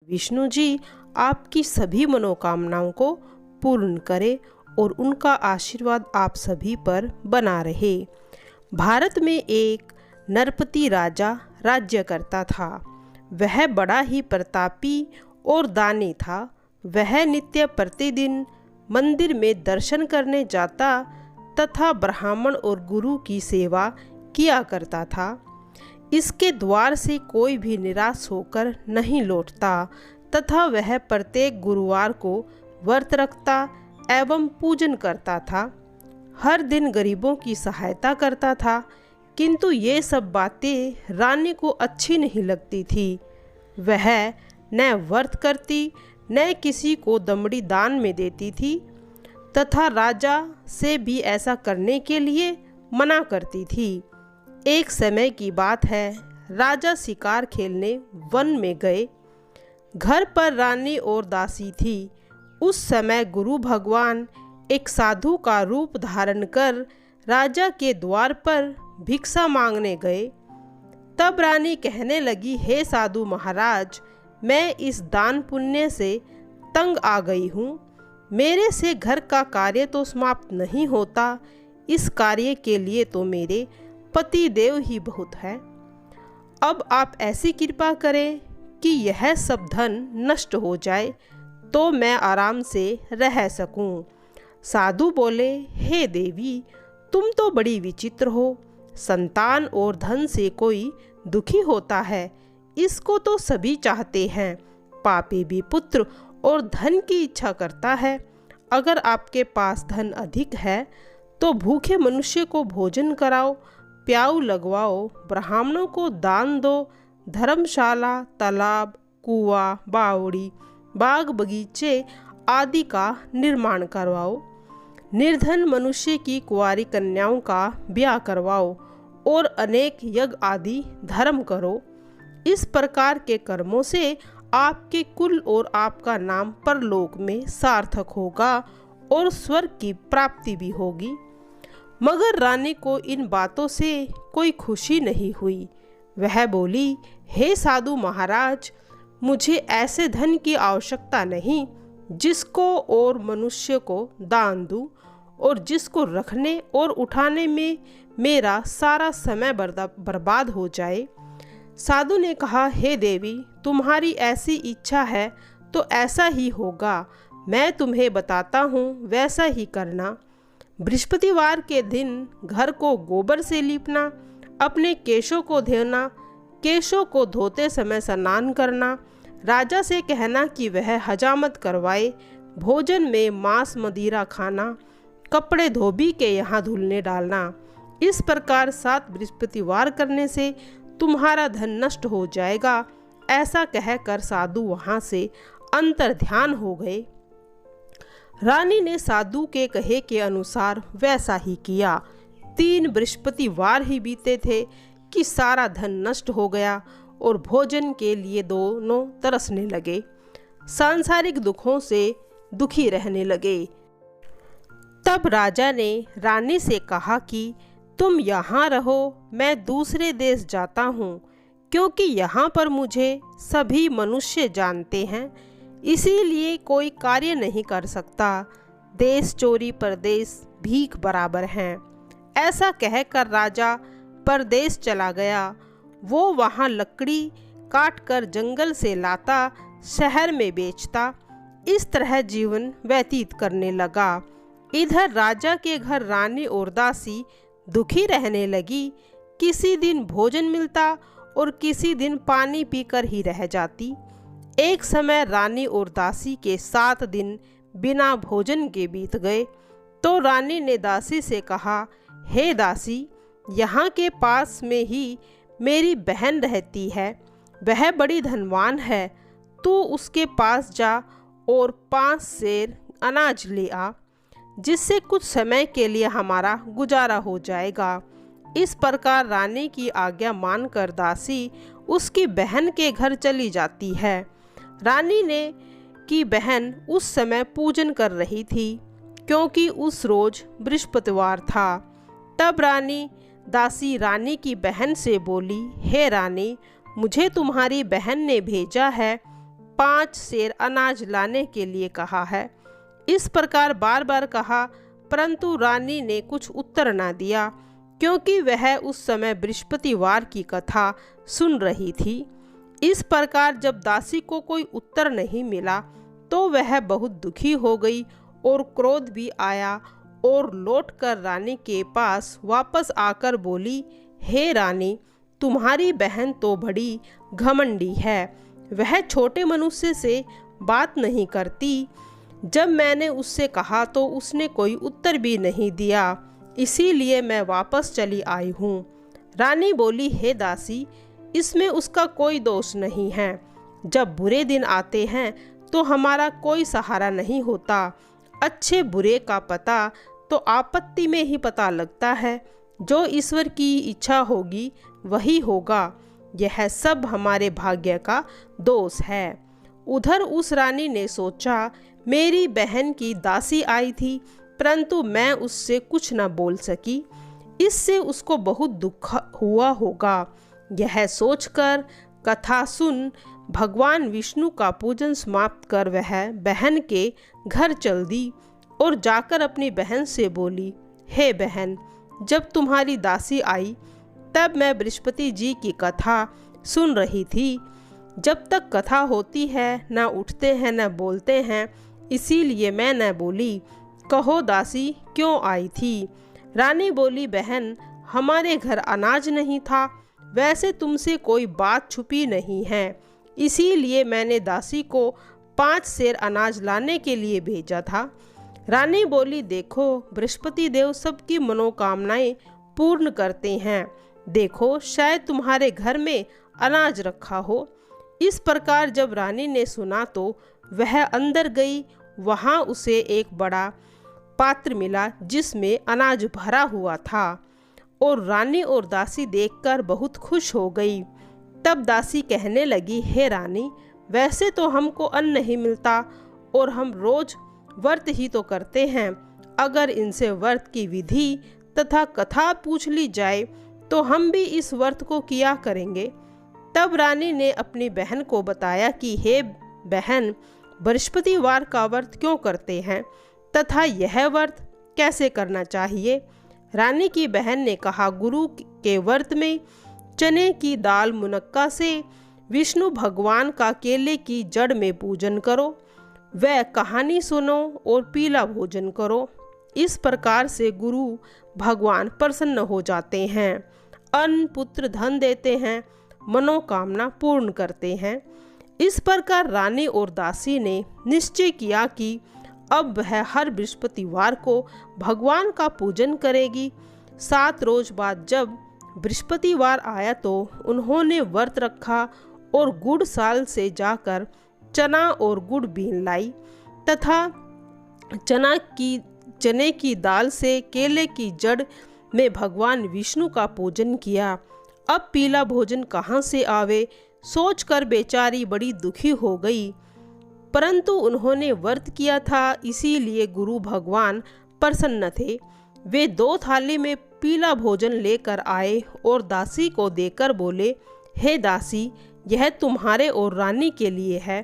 विष्णु जी आपकी सभी मनोकामनाओं को पूर्ण करे और उनका आशीर्वाद आप सभी पर बना रहे। भारत में एक नरपति राजा राज्य करता था। वह बड़ा ही प्रतापी और दानी था। वह नित्य प्रतिदिन मंदिर में दर्शन करने जाता तथा ब्राह्मण और गुरु की सेवा किया करता था। इसके द्वार से कोई भी निराश होकर नहीं लौटता तथा वह प्रत्येक गुरुवार को व्रत रखता एवं पूजन करता था। हर दिन गरीबों की सहायता करता था, किंतु ये सब बातें रानी को अच्छी नहीं लगती थी। वह न व्रत करती न किसी को दमड़ी दान में देती थी तथा राजा से भी ऐसा करने के लिए मना करती थी। एक समय की बात है, राजा शिकार खेलने वन में गए। घर पर रानी और दासी थी। उस समय गुरु भगवान एक साधु का रूप धारण कर राजा के द्वार पर भिक्षा मांगने गए। तब रानी कहने लगी, हे साधु महाराज, मैं इस दान पुण्य से तंग आ गई हूँ। मेरे से घर का कार्य तो समाप्त नहीं होता। इस कार्य के लिए तो मेरे पति देव ही बहुत है। अब आप ऐसी कृपा करें कि यह सब धन नष्ट हो जाए तो मैं आराम से रह सकूं। साधु बोले, हे देवी, तुम तो बड़ी विचित्र हो। संतान और धन से कोई दुखी होता है, इसको तो सभी चाहते हैं। पापी भी पुत्र और धन की इच्छा करता है। अगर आपके पास धन अधिक है तो भूखे मनुष्य को भोजन कराओ, प्याऊ लगवाओ, ब्राह्मणों को दान दो, धर्मशाला, तालाब, कुआं, बावड़ी, बाग बगीचे आदि का निर्माण करवाओ। निर्धन मनुष्य की कुंवारी कन्याओं का ब्याह करवाओ और अनेक यज्ञ आदि धर्म करो। इस प्रकार के कर्मों से आपके कुल और आपका नाम परलोक में सार्थक होगा और स्वर्ग की प्राप्ति भी होगी। मगर रानी को इन बातों से कोई खुशी नहीं हुई। वह बोली, हे साधु महाराज, मुझे ऐसे धन की आवश्यकता नहीं जिसको और मनुष्य को दान दूं और जिसको रखने और उठाने में मेरा सारा समय बर्बाद हो जाए। साधु ने कहा, हे देवी, तुम्हारी ऐसी इच्छा है तो ऐसा ही होगा। मैं तुम्हें बताता हूँ, वैसा ही करना। बृहस्पतिवार के दिन घर को गोबर से लीपना, अपने केशों को धोना, केशों को धोते समय स्नान करना, राजा से कहना कि वह हजामत करवाए, भोजन में मांस मदिरा खाना, कपड़े धोबी के यहाँ धुलने डालना। इस प्रकार 7 बृहस्पतिवार करने से तुम्हारा धन नष्ट हो जाएगा। ऐसा कहकर साधु वहाँ से अंतर्ध्यान हो गए। रानी ने साधु के कहे के अनुसार वैसा ही किया। 3 बृहस्पतिवार ही बीते थे कि सारा धन नष्ट हो गया और भोजन के लिए दोनों तरसने लगे। सांसारिक दुखों से दुखी रहने लगे। तब राजा ने रानी से कहा कि तुम यहाँ रहो, मैं दूसरे देश जाता हूँ, क्योंकि यहाँ पर मुझे सभी मनुष्य जानते हैं, इसीलिए कोई कार्य नहीं कर सकता। देश चोरी परदेश भीख बराबर हैं। ऐसा कहकर राजा परदेश चला गया। वो वहाँ लकड़ी काट कर जंगल से लाता, शहर में बेचता। इस तरह जीवन व्यतीत करने लगा। इधर राजा के घर रानी और दासी दुखी रहने लगी। किसी दिन भोजन मिलता और किसी दिन पानी पीकर ही रह जाती। एक समय रानी और दासी के 7 दिन बिना भोजन के बीत गए तो रानी ने दासी से कहा, हे दासी, यहाँ के पास में ही मेरी बहन रहती है। वह बड़ी धनवान है। तू उसके पास जा और 5 सेर अनाज ले आ, जिससे कुछ समय के लिए हमारा गुजारा हो जाएगा। इस प्रकार रानी की आज्ञा मानकर दासी उसकी बहन के घर चली जाती है। रानी ने की बहन उस समय पूजन कर रही थी, क्योंकि उस रोज बृहस्पतिवार था। तब दासी रानी की बहन से बोली, हे रानी, मुझे तुम्हारी बहन ने भेजा है 5 सेर अनाज लाने के लिए कहा है। इस प्रकार बार बार कहा, परंतु रानी ने कुछ उत्तर न दिया, क्योंकि वह उस समय बृहस्पतिवार की कथा सुन रही थी। इस प्रकार जब दासी को कोई उत्तर नहीं मिला तो वह बहुत दुखी हो गई और क्रोध भी आया और लौटकर रानी के पास वापस आकर बोली, हे रानी, तुम्हारी बहन तो बड़ी घमंडी है। वह छोटे मनुष्य से बात नहीं करती। जब मैंने उससे कहा तो उसने कोई उत्तर भी नहीं दिया, इसीलिए मैं वापस चली आई हूँ। रानी बोली, हे दासी, इसमें उसका कोई दोष नहीं है। जब बुरे दिन आते हैं तो हमारा कोई सहारा नहीं होता। अच्छे बुरे का पता तो आपत्ति में ही पता लगता है। जो ईश्वर की इच्छा होगी वही होगा। यह सब हमारे भाग्य का दोष है। उधर उस रानी ने सोचा, मेरी बहन की दासी आई थी, परंतु मैं उससे कुछ न बोल सकी। इससे उसको बहुत दुख हुआ होगा। यह सोचकर कथा सुन भगवान विष्णु का पूजन समाप्त कर वह बहन के घर चल दी और जाकर अपनी बहन से बोली, हे बहन, जब तुम्हारी दासी आई तब मैं बृहस्पति जी की कथा सुन रही थी। जब तक कथा होती है न उठते हैं न बोलते हैं, इसीलिए मैं न बोली। कहो दासी, क्यों आई थी? रानी बोली, बहन, हमारे घर अनाज नहीं था। वैसे तुमसे कोई बात छुपी नहीं है, इसीलिए मैंने दासी को 5 सेर अनाज लाने के लिए भेजा था। रानी बोली, देखो, बृहस्पति देव सबकी मनोकामनाएं पूर्ण करते हैं। देखो, शायद तुम्हारे घर में अनाज रखा हो। इस प्रकार जब रानी ने सुना तो वह अंदर गई। वहाँ उसे एक बड़ा पात्र मिला जिसमें अनाज भरा हुआ था और रानी और दासी देखकर बहुत खुश हो गई। तब दासी कहने लगी, हे रानी, वैसे तो हमको अन्न नहीं मिलता और हम रोज व्रत ही तो करते हैं। अगर इनसे व्रत की विधि तथा कथा पूछ ली जाए तो हम भी इस व्रत को किया करेंगे। तब रानी ने अपनी बहन को बताया कि हे बहन, बृहस्पतिवार का व्रत क्यों करते हैं तथा यह व्रत कैसे करना चाहिए। रानी की बहन ने कहा, गुरु के व्रत में चने की दाल मुनक्का से विष्णु भगवान का केले की जड़ में पूजन करो, वह कहानी सुनो और पीला भोजन करो। इस प्रकार से गुरु भगवान प्रसन्न हो जाते हैं, अन्न पुत्र धन देते हैं, मनोकामना पूर्ण करते हैं। इस प्रकार रानी और दासी ने निश्चय किया कि अब वह हर बृहस्पतिवार को भगवान का पूजन करेगी। 7 रोज बाद जब बृहस्पतिवार आया तो उन्होंने व्रत रखा और गुड़साल से जाकर चना और गुड़ बीन लाई तथा चने की दाल से केले की जड़ में भगवान विष्णु का पूजन किया। अब पीला भोजन कहाँ से आवे, सोचकर बेचारी बड़ी दुखी हो गई, परंतु उन्होंने व्रत किया था, इसीलिए गुरु भगवान प्रसन्न थे। वे 2 थाली में पीला भोजन लेकर आए और दासी को देकर बोले, हे दासी, यह तुम्हारे और रानी के लिए है,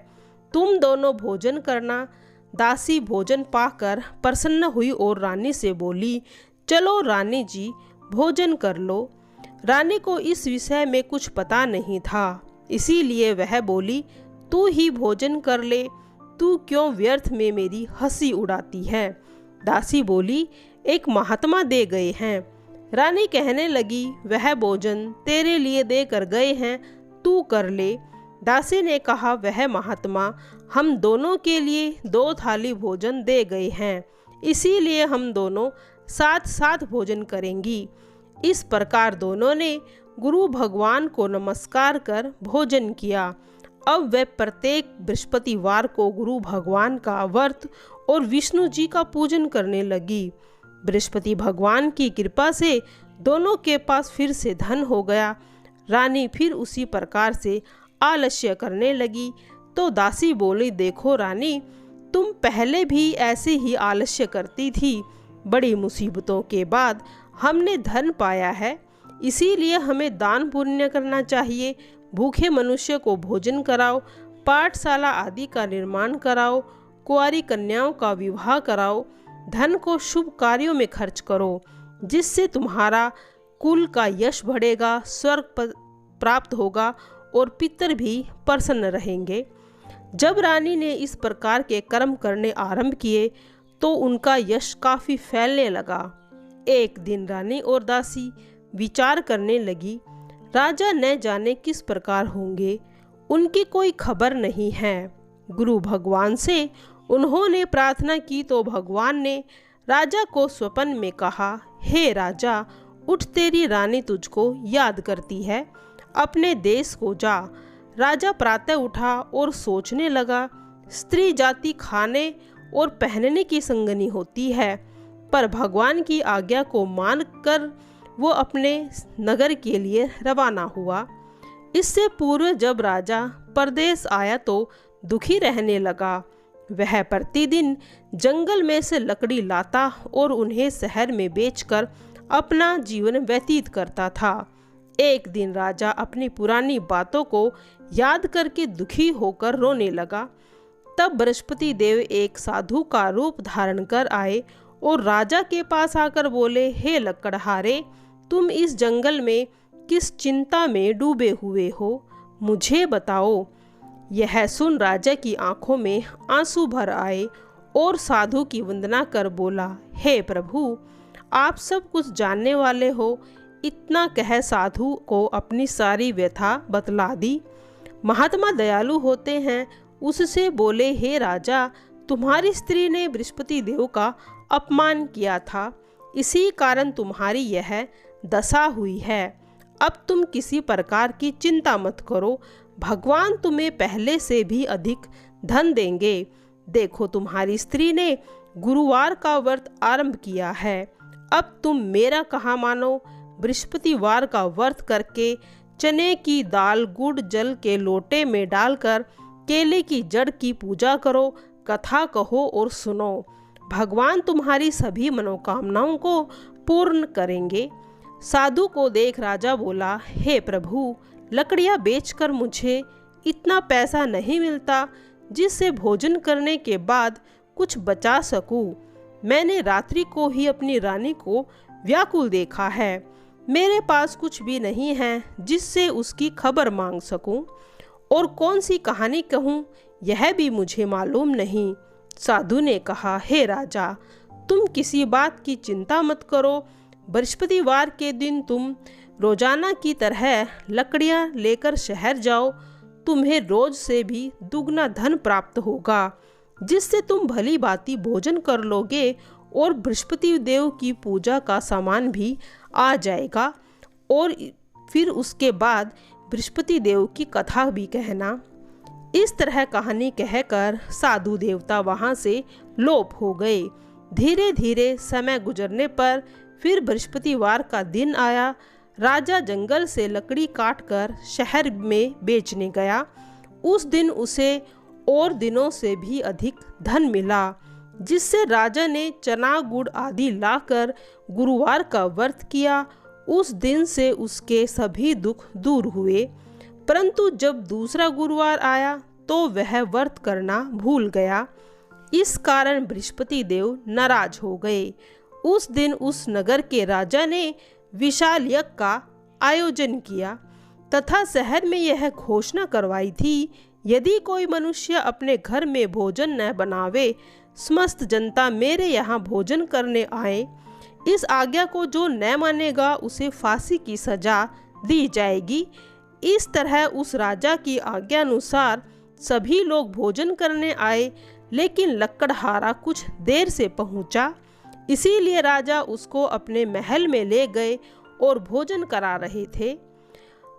तुम दोनों भोजन करना। दासी भोजन पाकर प्रसन्न हुई और रानी से बोली, चलो रानी जी, भोजन कर लो। रानी को इस विषय में कुछ पता नहीं था, इसीलिए वह बोली, तू ही भोजन कर ले, तू क्यों व्यर्थ में मेरी हंसी उड़ाती है। दासी बोली, एक महात्मा दे गए हैं। रानी कहने लगी, वह भोजन तेरे लिए दे कर गए हैं, तू कर ले। दासी ने कहा, वह महात्मा हम दोनों के लिए 2 थाली भोजन दे गए हैं, इसीलिए हम दोनों साथ साथ भोजन करेंगी। इस प्रकार दोनों ने गुरु भगवान को नमस्कार कर भोजन किया। अब वे प्रत्येक बृहस्पतिवार को गुरु भगवान का व्रत और विष्णु जी का पूजन करने लगी। बृहस्पति भगवान की कृपा से दोनों के पास फिर से धन हो गया। रानी फिर उसी प्रकार से आलस्य करने लगी तो दासी बोली, देखो रानी, तुम पहले भी ऐसे ही आलस्य करती थी। बड़ी मुसीबतों के बाद हमने धन पाया है, इसीलिए हमें दान पुण्य करना चाहिए। भूखे मनुष्य को भोजन कराओ, पाठशाला आदि का निर्माण कराओ, कुंवारी कन्याओं का विवाह कराओ, धन को शुभ कार्यों में खर्च करो, जिससे तुम्हारा कुल का यश बढ़ेगा, स्वर्ग प्राप्त होगा और पितर भी प्रसन्न रहेंगे। जब रानी ने इस प्रकार के कर्म करने आरंभ किए तो उनका यश काफ़ी फैलने लगा। एक दिन रानी और दासी विचार करने लगी, राजा न जाने किस प्रकार होंगे, उनकी कोई खबर नहीं है। गुरु भगवान से उन्होंने प्रार्थना की तो भगवान ने राजा को स्वप्न में कहा, हे राजा, उठ, तेरी रानी तुझको याद करती है, अपने देश को जा। राजा प्रातः उठा और सोचने लगा, स्त्री जाति खाने और पहनने की संगनी होती है, पर भगवान की आज्ञा को मानकर वो अपने नगर के लिए रवाना हुआ। इससे पूर्व जब राजा परदेश आया तो दुखी रहने लगा। वह प्रतिदिन जंगल में से लकड़ी लाता और उन्हें शहर में बेचकर अपना जीवन व्यतीत करता था। एक दिन राजा अपनी पुरानी बातों को याद करके दुखी होकर रोने लगा। तब बृहस्पति देव एक साधु का रूप धारण कर आए और राजा के पास आकर बोले, हे लकड़हारे, तुम इस जंगल में किस चिंता में डूबे हुए हो, मुझे बताओ। यह सुन राजा की आंखों में आंसू भर आए और साधु की वंदना कर बोला, हे प्रभु, आप सब कुछ जानने वाले हो। इतना कह साधु को अपनी सारी व्यथा बतला दी। महात्मा दयालु होते हैं, उससे बोले, हे राजा, तुम्हारी स्त्री ने बृहस्पति देव का अपमान किया था, इसी कारण तुम्हारी यह दशा हुई है। अब तुम किसी प्रकार की चिंता मत करो, भगवान तुम्हें पहले से भी अधिक धन देंगे। देखो, तुम्हारी स्त्री ने गुरुवार का व्रत आरंभ किया है। अब तुम मेरा कहा मानो, बृहस्पतिवार का व्रत करके चने की दाल गुड़ जल के लोटे में डालकर केले की जड़ की पूजा करो, कथा कहो और सुनो। भगवान तुम्हारी सभी मनोकामनाओं को पूर्ण करेंगे। साधु को देख राजा बोला, हे प्रभु, लकड़ियाँ बेचकर मुझे इतना पैसा नहीं मिलता जिससे भोजन करने के बाद कुछ बचा सकूं। मैंने रात्रि को ही अपनी रानी को व्याकुल देखा है। मेरे पास कुछ भी नहीं है जिससे उसकी खबर मांग सकूं, और कौन सी कहानी कहूं यह भी मुझे मालूम नहीं। साधु ने कहा, हे राजा, तुम किसी बात की चिंता मत करो। बृहस्पतिवार के दिन तुम रोजाना की तरह लकड़ियां लेकर शहर जाओ। तुम्हें रोज से भी दुगना धन प्राप्त होगा, जिससे तुम भली भांति भोजन कर लोगे और बृहस्पति देव की पूजा का सामान भी आ जाएगा। और फिर उसके बाद बृहस्पति देव की कथा भी कहना। इस तरह कहानी कहकर साधु देवता वहाँ से लोप हो गए। धीरे धीरे समय गुजरने पर फिर बृहस्पतिवार का दिन आया। राजा जंगल से लकड़ी काटकर शहर में बेचने गया। उस दिन उसे और दिनों से भी अधिक धन मिला, जिससे राजा ने चना गुड़ आदि लाकर गुरुवार का व्रत किया। उस दिन से उसके सभी दुख दूर हुए। परंतु जब दूसरा गुरुवार आया तो वह व्रत करना भूल गया। इस कारण बृहस्पति देव नाराज हो गए। उस दिन उस नगर के राजा ने विशाल यज्ञ का आयोजन किया तथा शहर में यह घोषणा करवाई थी, यदि कोई मनुष्य अपने घर में भोजन न बनावे, समस्त जनता मेरे यहाँ भोजन करने आए। इस आज्ञा को जो न मानेगा उसे फांसी की सजा दी जाएगी। इस तरह उस राजा की आज्ञा अनुसार सभी लोग भोजन करने आए, लेकिन लकड़हारा कुछ देर से पहुंचा। इसीलिए राजा उसको अपने महल में ले गए और भोजन करा रहे थे।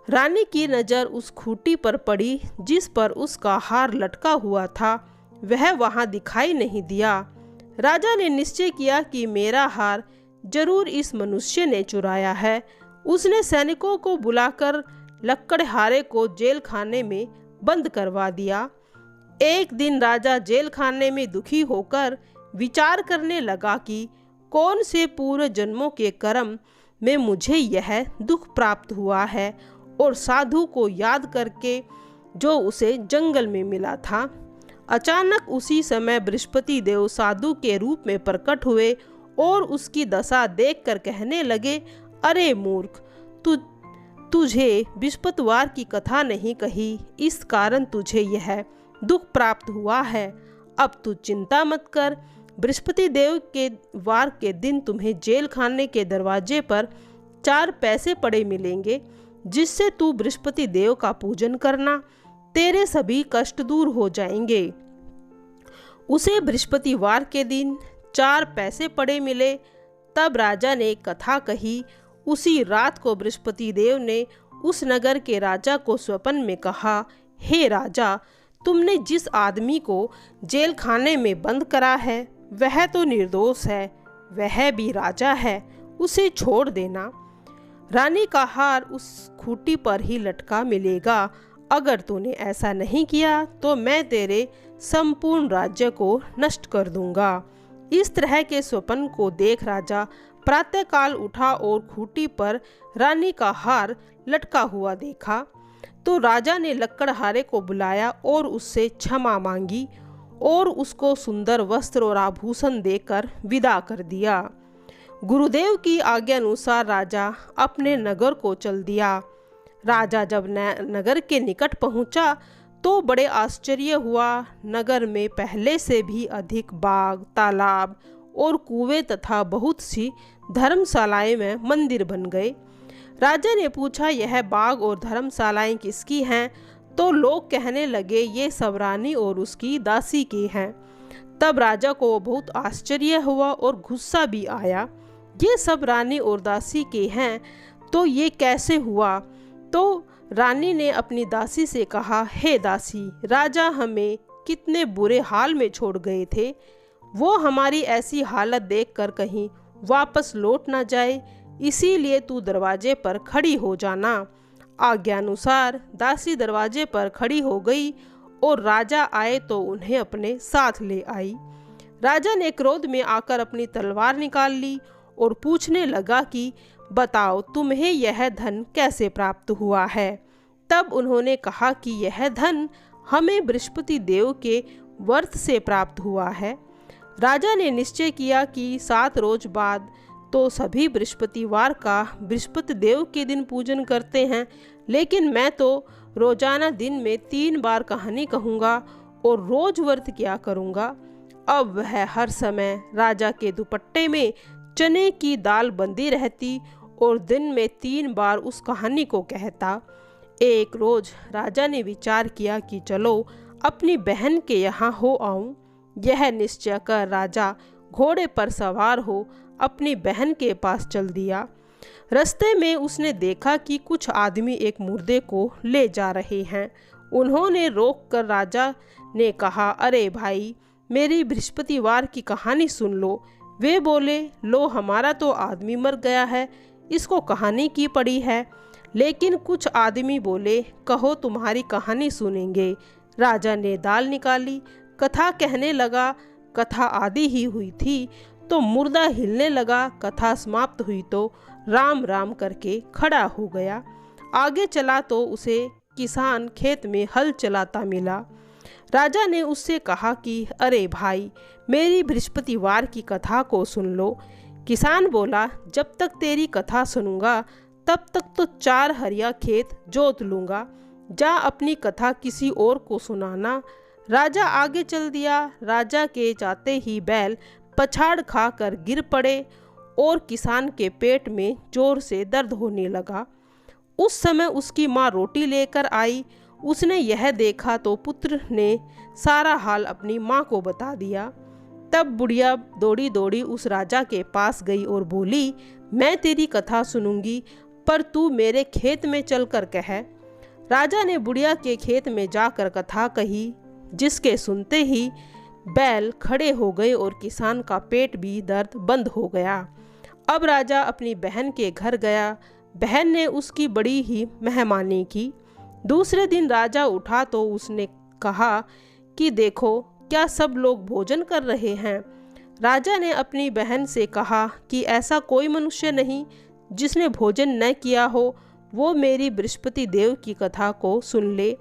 रानी की नज़र उस खूंटी पर पड़ी जिस पर उसका हार लटका हुआ था। वह वहां दिखाई नहीं दिया। राजा ने निश्चय किया कि मेरा हार जरूर इस मनुष्य ने चुराया है। उसने सैनिकों को बुलाकर लकड़हारे को जेल खाने में बंद करवा दिया। एक दिन राजा जेल खाने में दुखी होकर विचार करने लगा कि कौन से पूर्व जन्मों के कर्म में मुझे यह दुख प्राप्त हुआ है, और साधु को याद करके जो उसे जंगल में मिला था। अचानक उसी समय बृहस्पति देव साधु के रूप में प्रकट हुए और उसकी दशा देखकर कहने लगे, अरे मूर्ख, तुझे बृहस्पतिवार की कथा नहीं कही, इस कारण तुझे यह दुख प्राप्त हुआ है। अब तू चिंता मत कर, बृहस्पति देव के वार के दिन तुम्हें जेल खाने के दरवाजे पर 4 पैसे पड़े मिलेंगे, जिससे तू बृहस्पति देव का पूजन करना, तेरे सभी कष्ट दूर हो जाएंगे। उसे बृहस्पतिवार के दिन 4 पैसे पड़े मिले। तब राजा ने कथा कही। उसी रात को बृहस्पति देव ने उस नगर के राजा को स्वप्न में कहा, हे राजा, तुमने जिस आदमी को जेल खाने में बंद करा है वह तो निर्दोष है, वह भी राजा है, उसे छोड़ देना। रानी का हार उस खूंटी पर ही लटका मिलेगा। अगर तूने ऐसा नहीं किया तो मैं तेरे संपूर्ण राज्य को नष्ट कर दूंगा। इस तरह के स्वप्न को देख राजा प्रातःकाल उठा और खूंटी पर रानी का हार लटका हुआ देखा। तो राजा ने लकड़हारे को बुलाया और उससे क्षमा मांगी और उसको सुंदर वस्त्र और आभूषण देकर विदा कर दिया। गुरुदेव की आज्ञा अनुसार राजा अपने नगर को चल दिया। राजा जब नगर के निकट पहुंचा तो बड़े आश्चर्य हुआ। नगर में पहले से भी अधिक बाग, तालाब और कुएं तथा बहुत सी धर्मशालाएं में मंदिर बन गए। राजा ने पूछा, यह बाग और धर्मशालाएं किसकी हैं? तो लोग कहने लगे, ये सब रानी और उसकी दासी की हैं। तब राजा को बहुत आश्चर्य हुआ और गुस्सा भी आया। ये सब रानी और दासी के हैं तो ये कैसे हुआ? तो रानी ने अपनी दासी से कहा, हे दासी, राजा हमें कितने बुरे हाल में छोड़ गए थे, वो हमारी ऐसी हालत देखकर कहीं वापस लौट ना जाए, इसीलिए तू दरवाजे पर खड़ी हो जाना। आज्ञानुसार दासी दरवाजे पर खड़ी हो गई और राजा आए तो उन्हें अपने साथ ले आई। राजा ने क्रोध में आकर अपनी तलवार निकाल ली और पूछने लगा कि बताओ, तुम्हें यह धन कैसे प्राप्त हुआ है? तब उन्होंने कहा कि यह धन हमें बृहस्पति देव के व्रत से प्राप्त हुआ है। राजा ने निश्चय किया कि 7 रोज बाद तो सभी बृहस्पतिवार का बृहस्पति देव के दिन पूजन करते हैं, लेकिन मैं तो रोजाना दिन में 3 बार कहानी कहूँगा और रोज व्रत किया करूँगा। अब वह हर समय राजा के दुपट्टे में चने की दाल बंधी रहती और दिन में 3 बार उस कहानी को कहता। एक रोज राजा ने विचार किया कि चलो अपनी बहन के यहाँ हो आऊं। यह निश्चय कर राजा घोड़े पर सवार हो अपनी बहन के पास चल दिया। रास्ते में उसने देखा कि कुछ आदमी एक मुर्दे को ले जा रहे हैं। उन्होंने रोककर राजा ने कहा, अरे भाई, मेरी बृहस्पतिवार की कहानी सुन लो। वे बोले, लो, हमारा तो आदमी मर गया है, इसको कहानी की पड़ी है। लेकिन कुछ आदमी बोले, कहो, तुम्हारी कहानी सुनेंगे। राजा ने दाल निकाली, कथा कहने लगा। कथा आधी ही हुई थी तो मुर्दा हिलने लगा। कथा समाप्त हुई तो राम राम करके खड़ा हो गया। आगे चला तो उसे किसान खेत में हल चलाता मिला। राजा ने उससे कहा कि अरे भाई, मेरी बृहस्पतिवार की कथा को सुन लो। किसान बोला, जब तक तेरी कथा सुनूंगा तब तक तो 4 हरिया खेत जोत लूँगा। जा अपनी कथा किसी और को सुनाना। राजा आगे चल दिया। राजा के जाते ही बैल पछाड़ खा कर गिर पड़े और किसान के पेट में जोर से दर्द होने लगा। उस समय उसकी माँ रोटी लेकर आई। उसने यह देखा तो पुत्र ने सारा हाल अपनी माँ को बता दिया। तब बुढ़िया दौड़ी दौड़ी उस राजा के पास गई और बोली, मैं तेरी कथा सुनूंगी, पर तू मेरे खेत में चलकर कह। राजा ने बुढ़िया के खेत में जाकर कथा कही, जिसके सुनते ही बैल खड़े हो गए और किसान का पेट भी दर्द बंद हो गया। अब राजा अपनी बहन के घर गया। बहन ने उसकी बड़ी ही मेहमानी की। दूसरे दिन राजा उठा तो उसने कहा कि देखो, क्या सब लोग भोजन कर रहे हैं? राजा ने अपनी बहन से कहा कि ऐसा कोई मनुष्य नहीं जिसने भोजन न किया हो, वो मेरी बृहस्पति देव की कथा को सुन ले।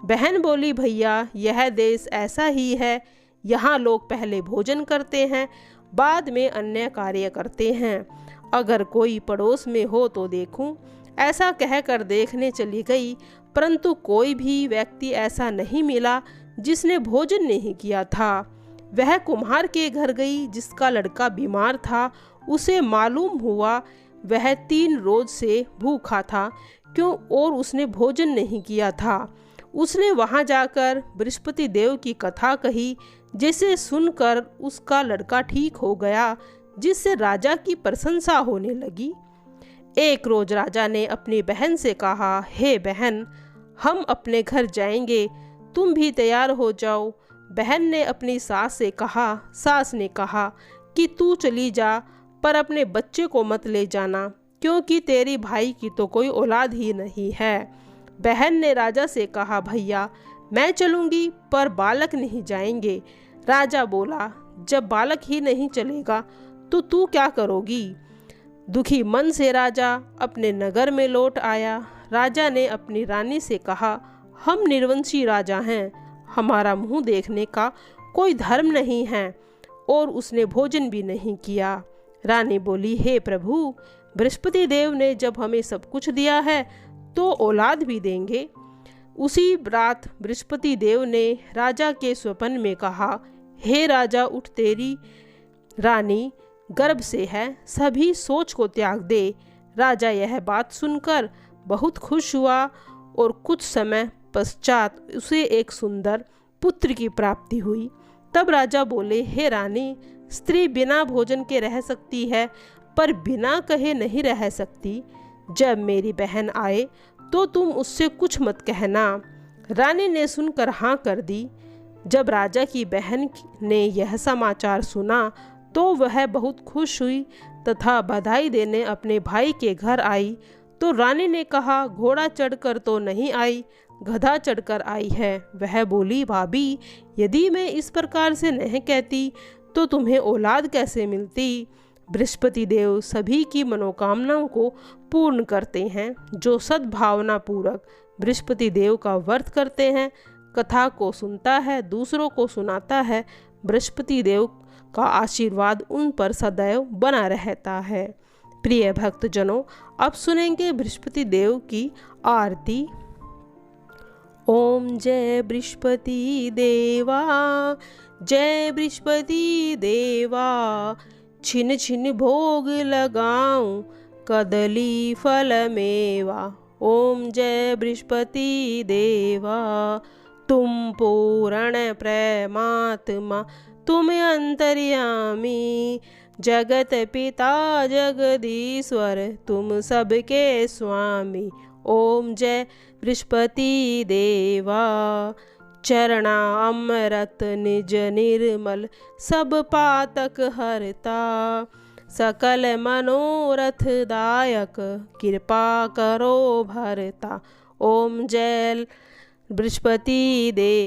बहन बोली, भैया यह देश ऐसा ही है, यहाँ लोग पहले भोजन करते हैं, बाद में अन्य कार्य करते हैं। अगर कोई पड़ोस में हो तो देखूं। ऐसा कहकर देखने चली गई, परंतु कोई भी व्यक्ति ऐसा नहीं मिला जिसने भोजन नहीं किया था। वह कुम्हार के घर गई जिसका लड़का बीमार था। उसे मालूम हुआ वह 3 रोज से भूखा था, क्यों और उसने भोजन नहीं किया था। उसने वहां जाकर बृहस्पति देव की कथा कही, जिसे सुनकर उसका लड़का ठीक हो गया, जिससे राजा की प्रशंसा होने लगी। एक रोज राजा ने अपनी बहन से कहा, हे बहन, हम अपने घर जाएंगे, तुम भी तैयार हो जाओ। बहन ने अपनी सास से कहा। सास ने कहा कि तू चली जा, पर अपने बच्चे को मत ले जाना, क्योंकि तेरी भाई की तो कोई औलाद ही नहीं है। बहन ने राजा से कहा, भैया मैं चलूँगी, पर बालक नहीं जाएंगे। राजा बोला, जब बालक ही नहीं चलेगा तो तू क्या करोगी। दुखी मन से राजा अपने नगर में लौट आया। राजा ने अपनी रानी से कहा, हम निर्वंशी राजा हैं, हमारा मुंह देखने का कोई धर्म नहीं है, और उसने भोजन भी नहीं किया। रानी बोली, हे प्रभु, बृहस्पति देव ने जब हमें सब कुछ दिया है तो औलाद भी देंगे। उसी रात बृहस्पति देव ने राजा के स्वप्न में कहा, हे राजा उठ, तेरी रानी गर्भ से है, सभी सोच को त्याग दे। राजा यह बात सुनकर बहुत खुश हुआ और कुछ समय पश्चात उसे एक सुंदर पुत्र की प्राप्ति हुई। तब राजा बोले, हे रानी, स्त्री बिना भोजन के रह सकती है, पर बिना कहे नहीं रह सकती। जब मेरी बहन आए तो तुम उससे कुछ मत कहना। रानी ने सुनकर हाँ कर दी। जब राजा की बहन ने यह समाचार सुना तो वह बहुत खुश हुई तथा बधाई देने अपने भाई के घर आई। तो रानी ने कहा, घोड़ा चढ़कर तो नहीं आई, गधा चढ़कर आई है। वह बोली, भाभी, यदि मैं इस प्रकार से नहीं कहती तो तुम्हें औलाद कैसे मिलती। बृहस्पति देव सभी की मनोकामनाओं को पूर्ण करते हैं। जो सद्भावना पूर्वक बृहस्पति देव का व्रत करते हैं, कथा को सुनता है, दूसरों को सुनाता है, बृहस्पति देव का आशीर्वाद उन पर सदैव बना रहता है। प्रिय भक्तजनों, अब सुनेंगे बृहस्पति देव की आरती। ओम जय बृहस्पति देवा, जय बृहस्पति देवा, छिन छिन भोग लगाऊं कदली फल मेवा। ओम जय बृहस्पति देवा, तुम पूर्ण प्रेमात्मा, तुम अंतर्यामी, जगत पिता जगदीश्वर, तुम सबके स्वामी। ओम जय बृहस्पति देवा, चरणा अमृत निज निर्मल, सब पातक हरता, सकल मनोरथ दायक, कृपा करो भरता। ओम जय बृहस्पति देव।